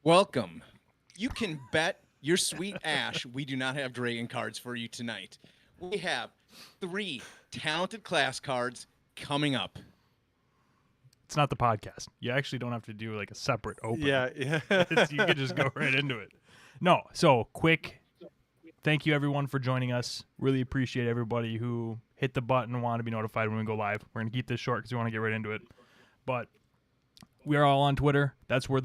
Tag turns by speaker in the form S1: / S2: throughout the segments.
S1: Welcome. You can bet your sweet ash we do not have dragon cards for you tonight. We have 3 talented class cards coming up.
S2: It's not the podcast. You actually don't have to do like a separate open.
S3: Yeah.
S2: You could just go right into it. No, so quick. Thank you everyone for joining us. Really appreciate everybody who hit the button and want to be notified when we go live. We're going to keep this short because we want to get right into it. But we are all on Twitter. That's where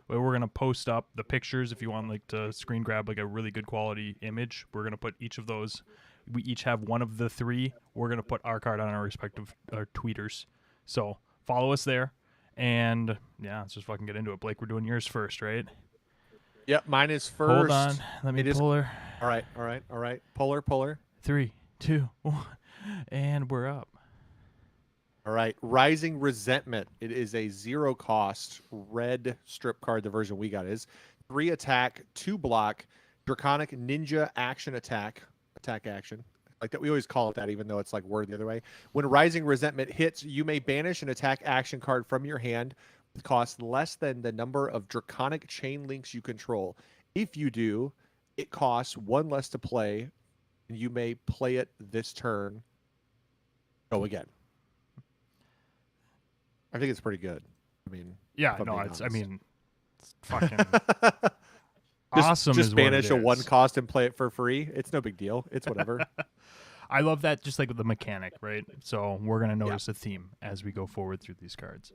S2: where we're going to post up the pictures if you want like to screen grab like a really good quality image. We're going to put each of those. We each have one of the 3. We're going to put our card on our respective tweeters. So follow us there. And yeah, let's just fucking get into it. Blake, we're doing yours first, right?
S3: Yep, mine is first.
S2: Hold on. Let me pull her.
S3: All right. Puller.
S2: 3, 2, 1, and we're up.
S3: All right. Rising Resentment. It is a 0-cost red strip card. The version we got is 3 attack, 2 block, Draconic Ninja attack action. Like that, we always call it that, even though it's like worded the other way. When Rising Resentment hits, you may banish an attack action card from your hand with cost less than the number of Draconic chain links you control. If you do, it costs 1 less to play, and you may play it this turn. Go again. I think it's pretty good. I mean,
S2: yeah, no, it's fucking awesome.
S3: Just banish a
S2: what it is.
S3: 1 cost and play it for free. It's no big deal. It's whatever.
S2: I love that, just like with the mechanic, right? So we're gonna notice a theme as we go forward through these cards.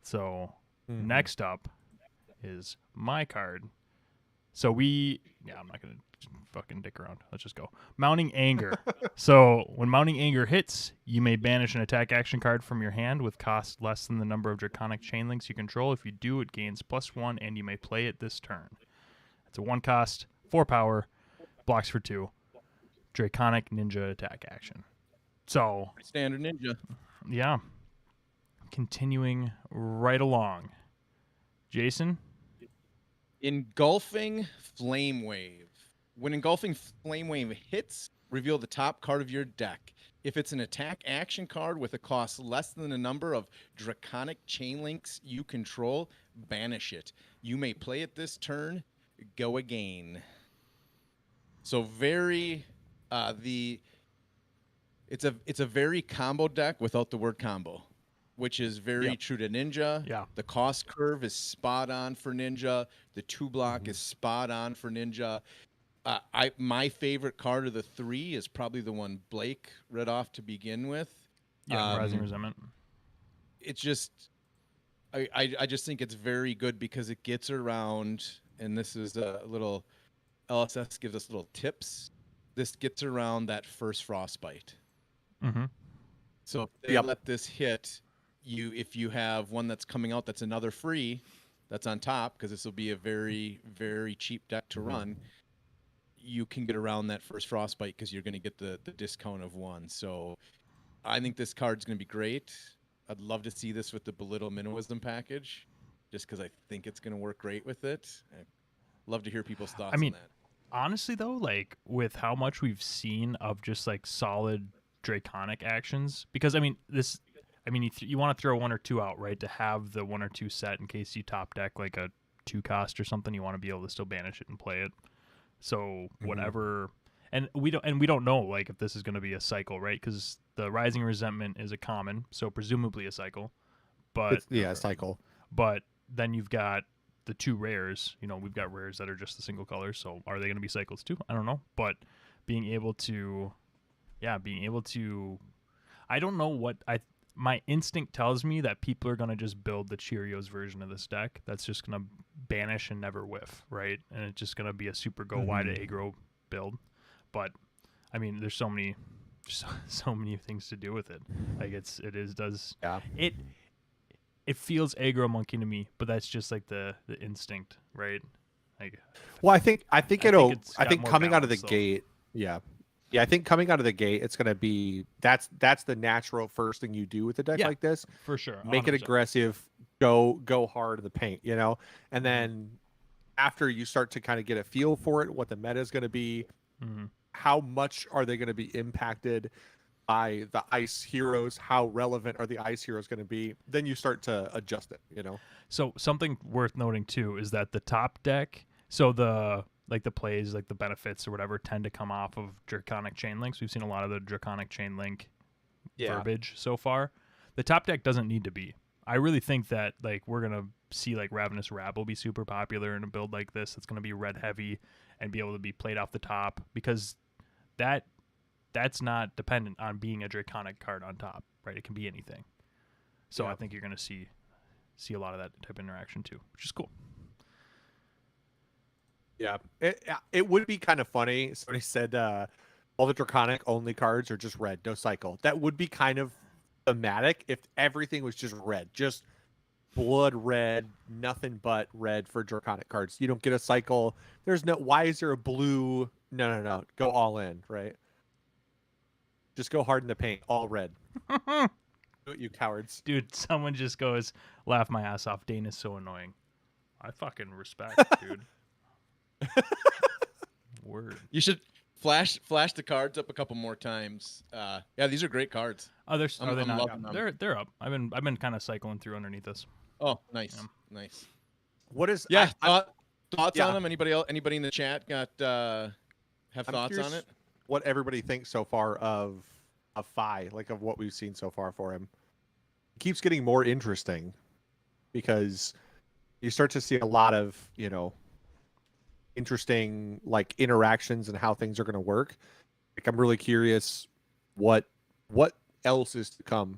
S2: So next up is my card. So I'm not gonna fucking dick around. Let's just go. Mounting Anger. So when Mounting Anger hits, you may banish an attack action card from your hand with cost less than the number of Draconic chain links you control. If you do, it gains +1, and you may play it this turn. It's a 1 cost, 4 power, blocks for 2, Draconic Ninja attack action. So
S1: Standard ninja.
S2: yeah, continuing right along. Jason?
S1: Engulfing Flame Wave. When Engulfing Flame Wave hits, reveal the top card of your deck. If it's an attack action card with a cost less than the number of Draconic chain links you control, banish it. You may play it this turn. Go again. So very it's a very combo deck without the word combo, which is very true to Ninja.
S2: Yeah.
S1: The cost curve is spot on for Ninja. The 2 block is spot on for Ninja. My favorite card of the 3 is probably the one Blake read off to begin with.
S2: Yeah, Rising Resentment.
S1: It's just I just think it's very good because it gets around, and this is a little LSS gives us little tips. This gets around that first Frostbite.
S2: Mm-hmm.
S1: So if they let this hit, if you have one that's coming out that's another free, that's on top, because this will be a very, very cheap deck to run, you can get around that first Frostbite because you're going to get the discount of 1. So I think this card's going to be great. I'd love to see this with the Belittle Minnowism package, just because I think it's going to work great with it. I'd love to hear people's thoughts on that.
S2: Honestly, though, like with how much we've seen of just like solid Draconic actions, because you want to throw 1 or 2 out, right, to have the 1 or 2 set in case you top deck like a 2 cost or something. You want to be able to still banish it and play it. So whatever, and we don't know like if this is going to be a cycle, right? Because the Rising Resentment is a common, so presumably a cycle. But
S3: a cycle.
S2: But then you've got the 2 rares. We've got rares that are just the single color. So are they going to be cycles too? I don't know. But being able to, I don't know what my instinct tells me that people are going to just build the Cheerios version of this deck. That's just going to banish and never whiff, right? And it's just going to be a super go wide aggro build. But I mean, there's so many things to do with it. Like it feels aggro monkey to me, but that's just like the instinct, right? Like,
S3: well, I think coming out of the gate, I think coming out of the gate, it's going to be that's the natural first thing you do with a deck like this.
S2: For sure. 100%.
S3: Make it aggressive, go hard in the paint, and then after you start to kind of get a feel for it, what the meta is going to be, how much are they going to be impacted by the ice heroes. How relevant are the ice heroes going to be? Then you start to adjust it,
S2: So something worth noting too is that the top deck, so the plays, like the benefits or whatever, tend to come off of Draconic Chain Links. We've seen a lot of the Draconic Chain Link verbiage so far. The top deck doesn't need to be. I really think that like we're gonna see like Ravenous Rabble be super popular in a build like this. It's gonna be red heavy and be able to be played off the top, because that's not dependent on being a Draconic card on top, right? It can be anything. So I think you're gonna see a lot of that type of interaction too, which is cool.
S3: Yeah, it would be kind of funny. Somebody said all the Draconic only cards are just red, no cycle. That would be kind of thematic if everything was just red, just blood red, nothing but red for Draconic cards. You don't get a cycle. There's no. Why is there a blue? No. Go all in, right? Just go hard in the paint, all red. Do it, you cowards.
S2: Dude, someone just goes, laugh my ass off. Dane is so annoying. I fucking respect, dude. Word.
S1: You should flash the cards up a couple more times. Yeah, these are great cards.
S2: Oh, they're
S1: I'm
S2: not?
S1: loving them.
S2: They're up. I've been kind of cycling through underneath this.
S1: Oh, nice, nice.
S3: What is?
S1: Thoughts on them? Anybody else? Anybody in the chat got have thoughts on it?
S3: What everybody thinks so far of Fi, like of what we've seen so far for him. It keeps getting more interesting because you start to see a lot of, interesting like interactions and how things are going to work. Like I'm really curious what else is to come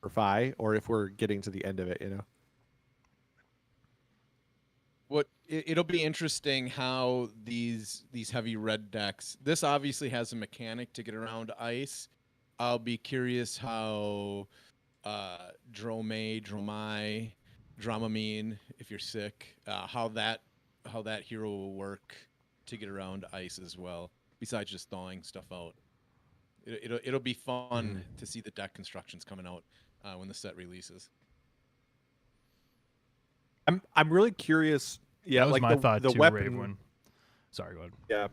S3: for Fi, or if we're getting to the end of it,
S1: It'll be interesting how these heavy red decks. This obviously has a mechanic to get around ice. I'll be curious how Dramamine, if you're sick, how that hero will work to get around ice as well. Besides just thawing stuff out, it'll be fun to see the deck constructions coming out when the set releases.
S3: I'm really curious. Yeah,
S2: that was
S3: like
S2: my thought
S3: the
S2: too,
S3: weapon.
S2: Raven. Sorry, go ahead.
S3: Yeah,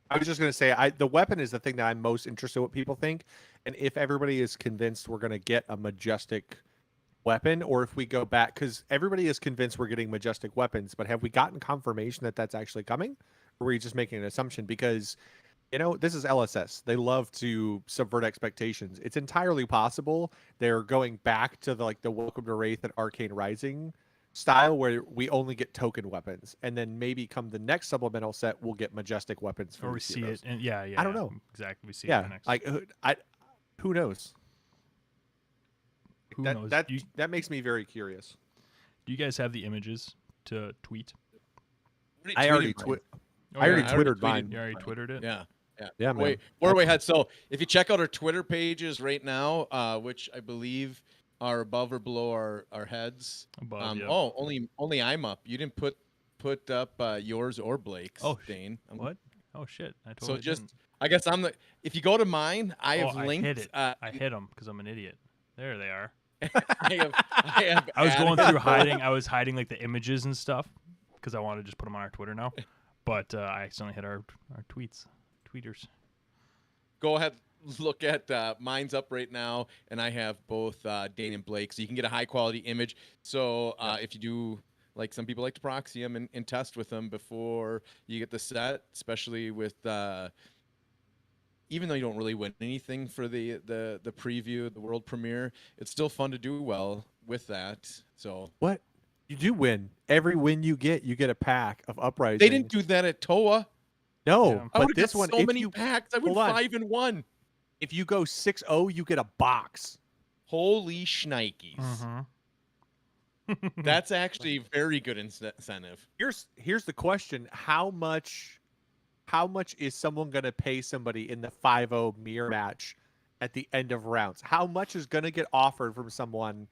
S3: I was just gonna say the weapon is the thing that I'm most interested in what people think, and if everybody is convinced we're gonna get a majestic weapon, or if we go back, because everybody is convinced we're getting majestic weapons, but have we gotten confirmation that that's actually coming, or are we just making an assumption? Because this is LSS. They love to subvert expectations. It's entirely possible they're going back to the Welcome to Wraith and Arcane Rising style, where we only get token weapons, and then maybe come the next supplemental set we'll get majestic weapons for
S2: or we see
S3: heroes.
S2: it, and
S3: I don't know
S2: exactly. We see
S3: yeah
S2: it next.
S3: like who knows.
S2: Who knows?
S3: That makes me very curious.
S2: Do you guys have the images to tweet?
S3: I already twittered mine.
S2: You already twittered it?
S1: Yeah.
S3: Yeah, man.
S1: We're way ahead. So if you check out our Twitter pages right now, which I believe are above or below our heads.
S2: Above, yeah.
S1: Oh, only I'm up. You didn't put up yours or Blake's.
S2: Oh,
S1: Dane.
S2: What? Oh shit! I totally didn't.
S1: I guess I'm the. If you go to mine, I have linked.
S2: I hit it. I hit them because I'm an idiot. There they are.
S1: I
S2: was going through hiding. I was hiding like the images and stuff because I want to just put them on our Twitter now. But I accidentally hit our tweeters.
S1: Go ahead, look at mine's up right now, and I have both Dane and Blake, so you can get a high quality image. So if you do, like some people like to proxy them and test with them before you get the set, especially with even though you don't really win anything for the preview, the world premiere, it's still fun to do well with that. So
S3: what? You do win. Every win you get a pack of Uprising.
S1: They didn't do that at TOA.
S3: No,
S1: I
S3: but
S1: would
S3: this
S1: get
S3: one,
S1: so many packs. I went 5-1.
S3: If you go 6-0, you get a box.
S1: Holy shnikes. That's actually a very good incentive.
S3: Here's the question: How much is someone going to pay somebody in the 5-0 mirror match at the end of rounds? How much is going to get offered from someone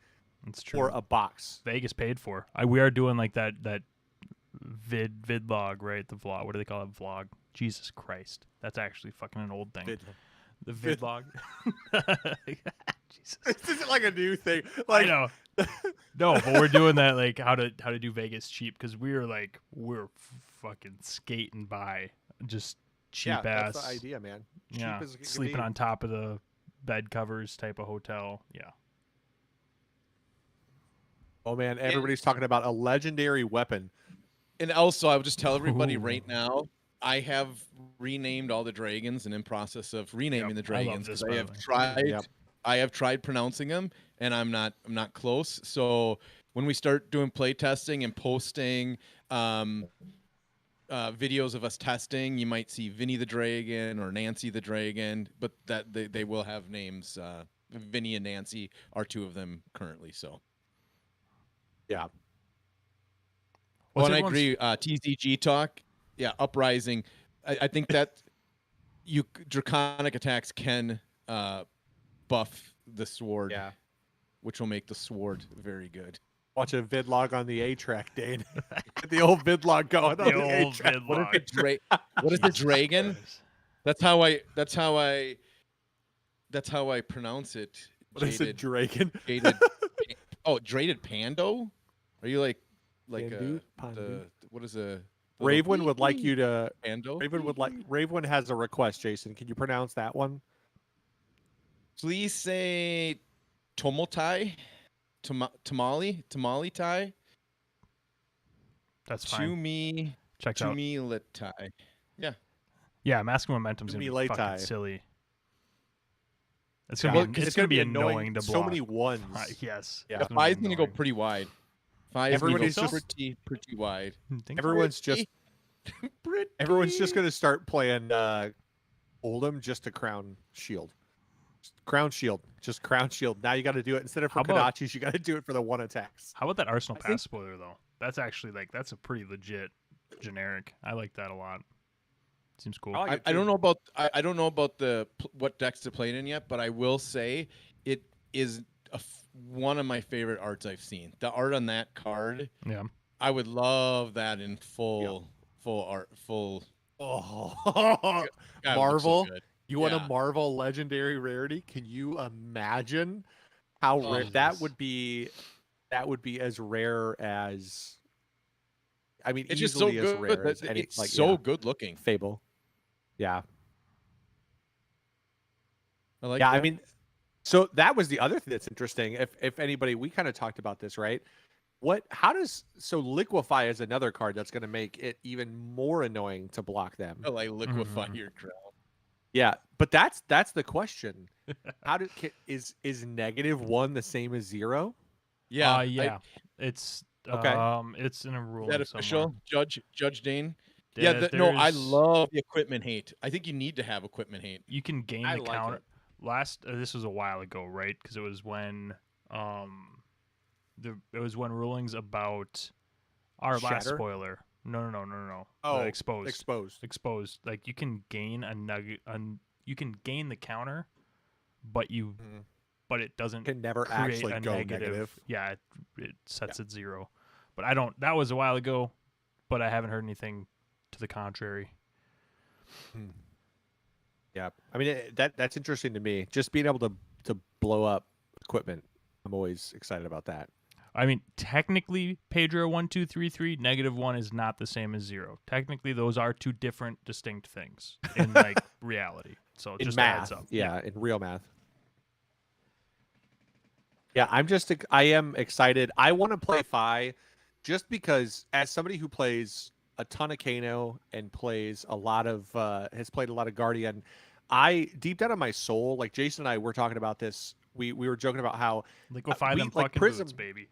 S3: for a box?
S2: Vegas paid for. We are doing like that vid log, right? The vlog. What do they call it? Vlog. Jesus Christ. That's actually fucking an old thing. The vid log. Jesus.
S3: This isn't like a new thing.
S2: I know. No, but we're doing that like how to do Vegas cheap, because we're fucking skating by just cheap ass.
S3: That's the idea, man.
S2: Cheap as sleeping on top of the bed covers type of hotel. Yeah.
S3: Oh man, everybody's talking about a legendary weapon.
S1: And also, I would just tell everybody
S2: Ooh.
S1: right now, I have renamed all the dragons and in process of renaming the
S2: I love
S1: dragons
S2: this,
S1: because
S2: by
S1: I
S2: the
S1: have
S2: way.
S1: tried.
S3: Yep.
S1: I have tried pronouncing them, and I'm not close. So when we start doing play testing and posting videos of us testing, you might see Vinny the Dragon or Nancy the Dragon, but that they will have names. Vinny and Nancy are two of them currently. So.
S3: Yeah.
S1: Well, and I
S2: everyone's-
S1: agree. TCG talk, yeah, Uprising. I think that draconic attacks can buff the sword,
S3: Yeah.
S1: which will make the sword very good.
S3: Watch a vidlog on the A track, Dane. Get the old vidlog going
S2: The
S3: on the A
S2: old
S3: track.
S2: vidlog.
S1: What is what is the
S2: Jesus
S1: dragon?
S2: Christ.
S1: That's how I pronounce it.
S3: What is it, dragon?
S1: Jaded. Jaded Pando. Are you like
S3: Pandu?
S1: the what is a
S3: Raven would like you to.
S1: Pando?
S3: Raven has a request, Jason. Can you pronounce that one?
S1: Please say Tomotai, Tamale Tai,
S2: That's fine.
S1: Chumi,
S2: Checks out.
S1: Litai. Yeah.
S2: Yeah, Masking Momentum's going to be
S3: Chumi
S2: fucking
S3: Leitai.
S2: silly. It's
S3: Yeah.
S2: going to
S3: It's
S2: be,
S3: gonna be
S2: annoying to block.
S3: So many ones.
S2: Yes.
S3: Yeah.
S2: it's gonna be
S1: Five's gonna go
S2: annoying.
S1: pretty wide. Five's
S3: Everybody's
S1: gonna go
S3: just-
S1: pretty wide.
S2: Think
S3: Everyone's just
S1: Pretty.
S3: everyone's just gonna start playing Oldham just to crown shield. Crown shield. Just crown shield. Now you gotta do it instead of for
S2: How about-
S3: Kodachis, you gotta do it for the one attacks.
S2: How about that Arsenal
S1: I
S2: Pass
S1: think-
S2: spoiler though? That's actually that's a pretty legit generic. I like that a lot. Seems cool.
S3: I like it
S1: I don't
S3: too.
S1: know about I don't know about what decks to play it in yet, but I will say it is one of my favorite arts I've seen. The art on that card,
S2: Yeah.
S1: I would love that in full art.
S3: Oh,
S1: God, it looks so
S3: Marvel.
S1: good.
S3: You want a
S1: Yeah.
S3: Marvel legendary rarity? Can you imagine how
S1: Oh,
S3: rare that
S2: Jesus.
S3: would be? That would be as rare as. I mean,
S1: It's just so
S3: easily as
S1: good.
S3: rare as
S1: That
S3: any.
S1: it's
S3: Like,
S1: so
S3: yeah,
S1: good looking.
S3: Fable. Yeah,
S1: I like.
S3: yeah.
S1: that.
S3: I mean, so that was the other thing that's interesting. If anybody, we kind of talked about this, right? Liquefy is another card that's going to make it even more annoying to block them.
S1: I like liquefy
S2: Mhm.
S1: your crown.
S3: Yeah, but that's the question. Is -1 the same as 0?
S1: Yeah.
S2: Yeah. It's
S3: Okay.
S2: it's in a
S1: Is
S2: ruling
S1: that official,
S2: somewhere.
S1: Judge Dane? Yeah. No, I
S2: there's-
S1: love the equipment hate. I think you need to have equipment hate.
S2: You can gain
S3: I
S2: the
S3: like
S2: counter.
S3: it.
S2: This was a while ago, right? Because it was when it was when rulings about our last
S3: Shatter?
S2: spoiler. No. The
S3: Oh,
S2: exposed.
S3: exposed.
S2: Like you can gain a nugget. You can gain the counter, but
S3: Mhm.
S2: but it doesn't
S3: Can never
S2: create
S3: actually
S2: a
S3: go
S2: negative.
S3: negative.
S2: Yeah, it sets it 0. But I don't. That was a while ago, but I haven't heard anything to the contrary.
S3: Yeah, I mean that's interesting to me. Just being able to blow up equipment, I'm always excited about that.
S2: I mean, technically, Pedro 1, 2, 3, 3, -1 is not the same as 0. Technically, those are two different, distinct things in like reality. So
S3: In
S2: just
S3: math,
S2: adds up.
S3: yeah, in real math. Yeah, I am excited. I want to play Fi, just because as somebody who plays a ton of Kano and plays a lot of has played a lot of Guardian, I deep down in my soul, like Jason and I were talking about this. We were joking about how
S2: Liquefy them
S3: like
S2: fucking
S3: Prism-
S2: boots, baby.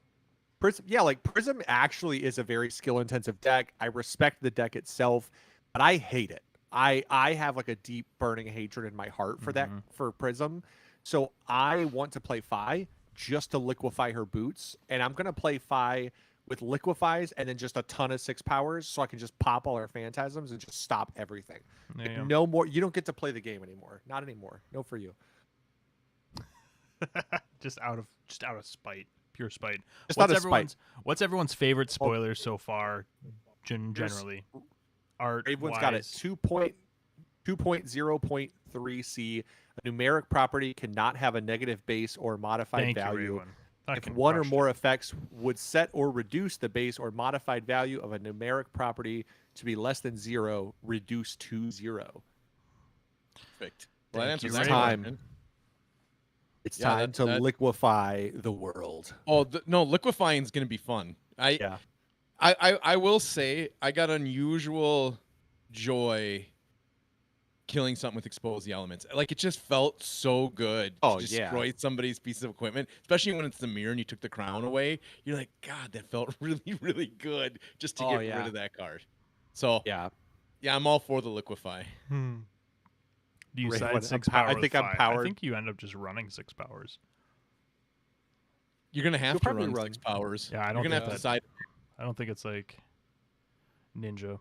S3: Prism, yeah, like Prism actually is a very skill intensive deck. I respect the deck itself, but I hate it. I have like a deep burning hatred in my heart for that for Prism. So I want to play Fi just to liquefy her boots, and I'm gonna play Fi with liquefies and then just a ton of 6 powers, so I can just pop all her phantasms and just stop everything.
S2: There
S3: Like,
S2: you go.
S3: no more. You don't get to play the game anymore. Not anymore. No for you.
S2: just out of spite, pure spite.
S3: Just out of spite.
S2: What's everyone's favorite spoiler so far? Generally, art.
S3: Raven's got it. 2.0.3c. A numeric property cannot have a negative base or modified
S2: Thank
S3: value.
S2: you, Raven.
S3: If
S2: Fucking
S3: one or
S2: crushed
S3: more
S2: it.
S3: effects would set or reduce the base or modified value of a numeric property to be less than 0, reduce to 0.
S1: Perfect. Well, that
S2: Thank
S1: answers
S2: you,
S1: that
S3: Raven.
S1: question.
S3: It's
S1: Yeah,
S3: time to liquefy the world.
S1: Oh no, liquefying is going to be fun.
S3: Yeah.
S1: I will say I got unusual joy killing something with expose the elements. Like, it just felt so good
S3: Oh,
S1: to
S3: yeah.
S1: destroy somebody's piece of equipment, especially when it's the mirror and you took the crown away. You're like, God, that felt really, really good just to get rid of that card. So
S3: Yeah.
S1: yeah, I'm all for the liquefy.
S2: Do you
S3: Ray,
S2: side
S3: what,
S2: 6 power?
S3: I
S2: with
S3: think I'm
S2: 5?
S3: powered.
S2: I think you end up just running 6 powers.
S1: You're gonna have
S3: You'll
S1: to
S3: probably
S1: run
S3: run.
S1: 6 powers.
S2: Yeah, I
S1: You're
S2: don't
S1: gonna
S2: think
S1: have to
S2: that.
S1: decide.
S2: I don't think it's like Ninja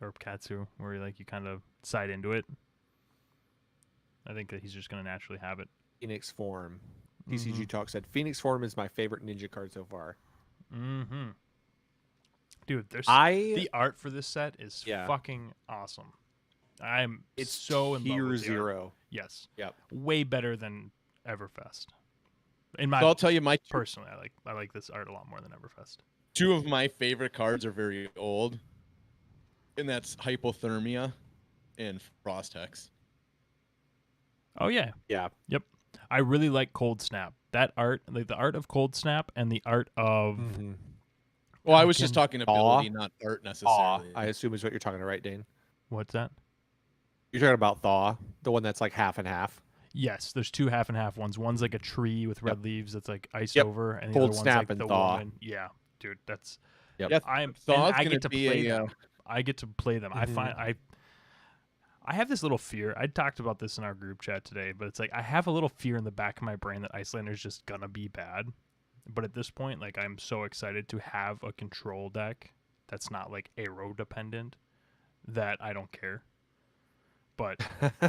S2: or Katsu where you kind of side into it. I think that he's just going to naturally have it.
S3: Phoenix Form. TCG Talk said Phoenix Form is my favorite ninja card so far.
S2: Mm-hmm. Dude, the art for this set is fucking awesome. It's so in love
S3: tier
S2: with the
S3: 0.
S2: art. Yes.
S3: Yep.
S2: Way better than Everfest.
S1: So I'll tell you,
S2: personally, I like this art a lot more than Everfest.
S1: 2 of my favorite cards are very old, and that's Hypothermia and Frost Hex.
S2: Oh yeah.
S3: Yeah.
S2: Yep. I really like Cold Snap. That art, like the art of Cold Snap and the art of.
S1: Well, I was just talking ability, not art necessarily.
S3: I assume is what you're talking about, right, Dane?
S2: What's that?
S3: You're talking about Thaw, the one that's like half and half.
S2: Yes, there's 2 half and half ones. One's like a tree with red leaves that's like iced over, and the
S3: Cold
S2: other one's
S3: Snap
S2: like
S3: and
S2: the
S3: Thaw.
S2: woman. Yeah, dude, that's.
S3: Yep.
S1: Yeah,
S2: I get to play them. I get to play them. I have this little fear. I talked about this in our group chat today, but it's like I have a little fear in the back of my brain that Icelander's just gonna be bad. But at this point, like, I'm so excited to have a control deck that's not like aero dependent that I don't care. But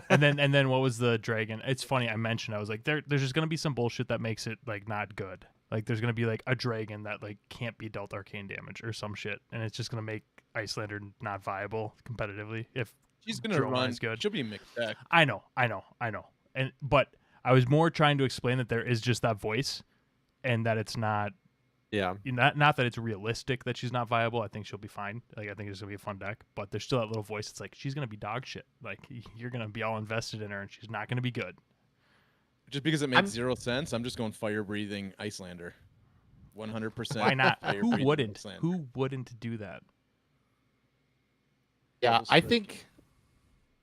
S2: and then what was the dragon? It's funny, I mentioned, I was like, there's just gonna be some bullshit that makes it like not good. Like there's gonna be like a dragon that like can't be dealt arcane damage or some shit, and it's just gonna make Icelander not viable competitively if
S1: she's gonna run
S2: good.
S1: She'll be a mixed deck.
S2: I know. But I was more trying to explain that there is just that voice, and that it's not.
S3: Yeah.
S2: Not that it's realistic that she's not viable. I think she'll be fine. Like, I think it's gonna be a fun deck. But there's still that little voice. It's like she's gonna be dog shit. Like, you're gonna be all invested in her, and she's not gonna be good.
S1: Just because it makes 0 sense, I'm just going fire breathing Icelander. 100%.
S2: Why not? Who wouldn't? Icelander. Who wouldn't do that?
S3: Yeah, I think.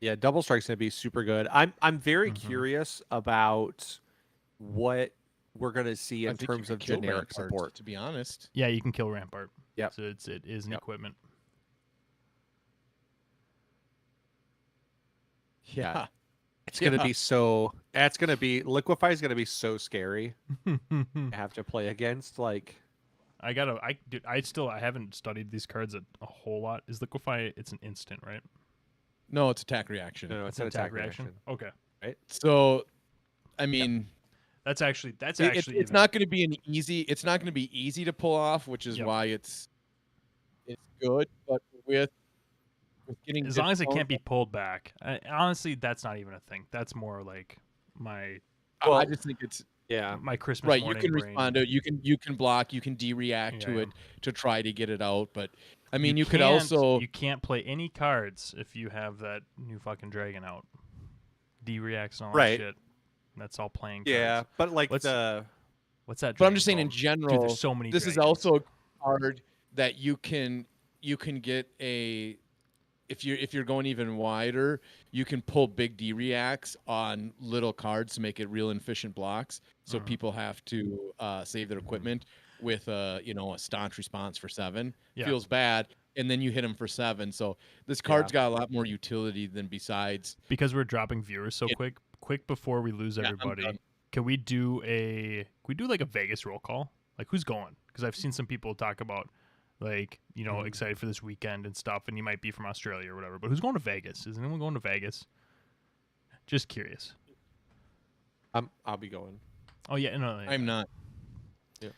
S3: Yeah, Double Strike's gonna be super good. I'm very curious about what we're gonna see in terms of generic support.
S1: To be honest.
S2: Yeah, you can kill Rampart.
S3: Yeah.
S2: So it is an equipment.
S1: Yeah.
S3: It's gonna be so. It's gonna be Liquefy is gonna be so scary. I have to play against
S2: I haven't studied these cards a whole lot. Is Liquefy? It's an instant, right?
S1: No, it's attack reaction.
S3: No, it's an attack reaction.
S2: Okay.
S3: Right.
S1: So, I mean,
S2: that's actually
S1: it's not going to be it's not going to be easy to pull off, which is why it's good. But with getting
S2: as long as it can't be pulled back, honestly, that's not even a thing. That's more like my.
S1: Well, I just think it's
S2: my Christmas.
S1: Right, you
S2: morning
S1: can
S2: brain.
S1: respond to it. You can block. You can de-react to it to try to get it out. But I mean, you could also
S2: you can't play any cards if you have that new fucking dragon out. De-reacts and all that shit. That's all playing cards.
S3: Yeah, but like
S2: what's that?
S1: But I'm just saying in general.
S2: Dude, there's so many.
S1: This
S2: dragons.
S1: is also a card that you can get a. If you're going even wider, you can pull big de-reacts on little cards to make it real efficient blocks. So people have to save their equipment with a staunch response for 7.
S2: Yeah.
S1: Feels bad, and then you hit them for 7. So this card's got a lot more utility than besides.
S2: Because we're dropping viewers so quick before we lose everybody. Can we do like a Vegas roll call? Like, who's going? Because I've seen some people talk about. Like, excited for this weekend and stuff, and you might be from Australia or whatever. But who's going to Vegas? Is anyone going to Vegas? Just curious.
S3: I'll be going.
S2: Oh yeah, no,
S1: I'm not. Yeah.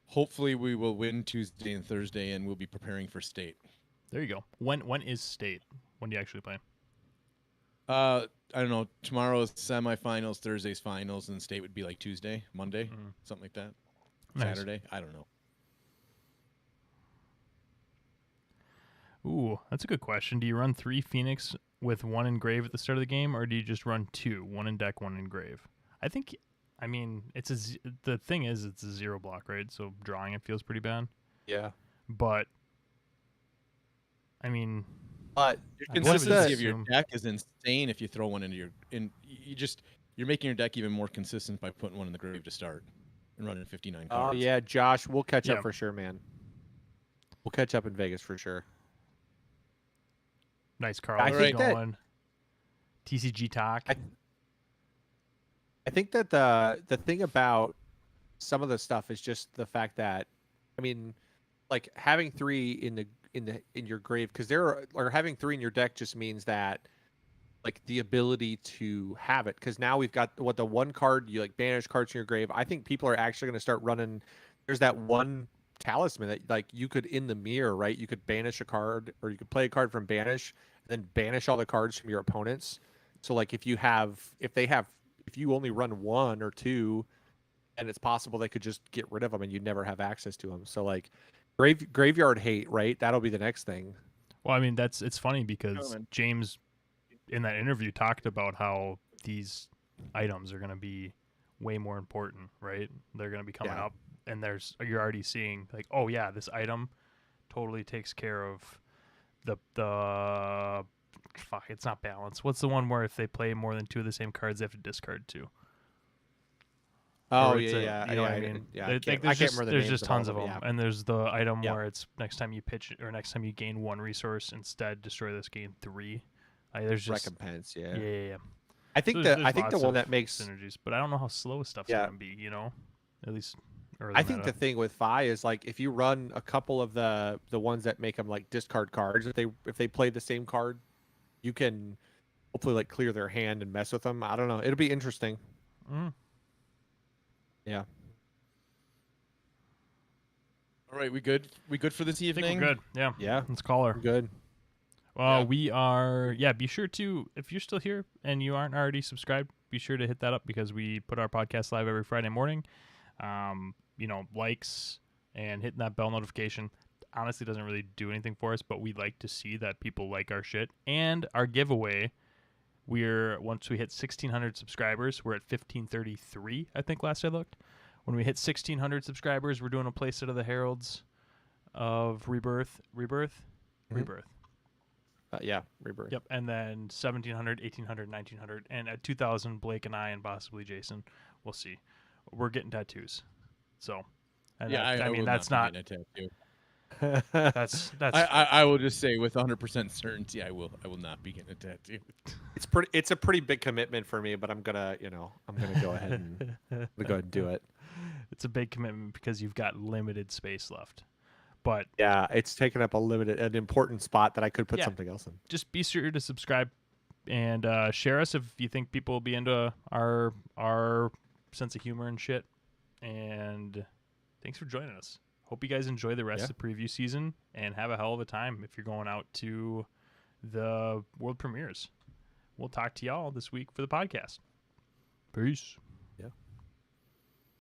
S1: Hopefully, we will win Tuesday and Thursday, and we'll be preparing for state.
S2: There you go. When is state? When do you actually play?
S1: I don't know. Tomorrow's semifinals, Thursday's finals, and state would be like Tuesday, Monday, something like that.
S2: Nice.
S1: Saturday, I don't know.
S2: Ooh, that's a good question. Do you run 3 Phoenix with 1 engrave at the start of the game, or do you just run 2, 1 in deck, 1 in grave? I think I mean, the thing is, it's a 0 block, right? So drawing it feels pretty bad.
S3: Yeah.
S2: But I mean,
S3: But
S1: Your
S2: I kind of
S1: consistency of your
S2: assume-
S1: deck is insane if you throw one into you're making your deck even more consistent by putting one in the grave to start and running 59
S3: oh
S1: cards.
S3: yeah, Josh, we'll catch
S2: Yeah.
S3: up for sure, man. We'll catch up in Vegas for sure.
S2: nice, Carl.
S3: I
S2: Keep
S3: think that-
S2: going. TCG talk.
S3: I think that the thing about some of the stuff is just the fact that, I mean, like having 3 in your grave, because or having 3 in your deck just means that like the ability to have it, because now we've got the 1 card, you like banish cards from your grave. I think people are actually going to start running. There's that 1 talisman that like you could in the mirror, right? You could banish a card, or you could play a card from banish, and then banish all the cards from your opponents. So like if you only run 1 or 2, and it's possible they could just get rid of them and you'd never have access to them. So like graveyard hate, right? That'll be the next thing.
S2: Well, I mean, it's funny because
S1: man.
S2: James in that interview talked about how these items are going to be way more important, right? They're going to be coming
S3: Yeah.
S2: up, and you're already seeing like, oh yeah, this item totally takes care of the fuck. It's not balance. What's the one where if they play more than 2 of the same cards, they have to discard 2?
S3: Oh
S2: Or
S3: yeah,
S2: it's
S3: yeah.
S2: You know what I mean?
S3: Yeah,
S2: There-
S3: I can't
S2: there's
S3: remember the
S2: there's
S3: names
S2: just
S3: of all
S2: tons of them,
S3: yeah.
S2: and there's the item
S3: Yeah.
S2: where it's next time you pitch or next time you gain 1 resource, instead destroy this, gain 3. There's just
S3: Recompense,
S2: yeah, yeah, yeah.
S3: I think
S2: So
S3: the
S2: there's
S3: one
S2: lots
S3: that
S2: of
S3: makes
S2: synergies, but I don't know how slow stuff's
S3: Yeah.
S2: gonna be. You know, at least early
S3: I think
S2: meta.
S3: the thing with Fi is like if you run a couple of the ones that make them like discard cards, if they play the same card, you can hopefully like clear their hand and mess with them. I don't know. It'll be interesting.
S2: Mm.
S3: Yeah.
S1: All right, we good? We good for this
S2: I think
S1: evening?
S2: we're good. Yeah,
S3: Yeah.
S2: let's call her.
S3: Good.
S2: Well,
S1: Yeah.
S2: we are. Yeah, be sure to, if you're still here and you aren't already subscribed, be sure to hit that up because we put our podcast live every Friday morning. Likes and hitting that bell notification honestly doesn't really do anything for us, but we like to see that people like our shit. And our giveaway, once we hit 1,600 subscribers, we're at 1,533, I think last I looked. When we hit 1,600 subscribers, we're doing a playset of the Heralds of Rebirth.
S3: Yeah. Rebirth.
S2: Yep, and then 1,700, 1,800, 1,900, and at 2,000, Blake and I and possibly Jason, we'll see. We're getting tattoos, so. And
S1: Yeah,
S2: I mean
S1: will
S2: that's
S1: be
S2: not
S1: getting a tattoo.
S2: that's
S1: I will just say with 100% certainty, I will not be getting a tattoo.
S3: It's a pretty big commitment for me, but I'm gonna go ahead and do it.
S2: It's a big commitment because you've got limited space left, but
S3: Yeah, it's taken up an important spot that I could put
S2: Yeah.
S3: something else in.
S2: just be sure to subscribe and share us if you think people will be into our sense of humor and shit. And thanks for joining us. Hope you guys enjoy the rest of the preview season and have a hell of a time if you're going out to the world premieres. We'll talk to y'all this week for the podcast. Peace.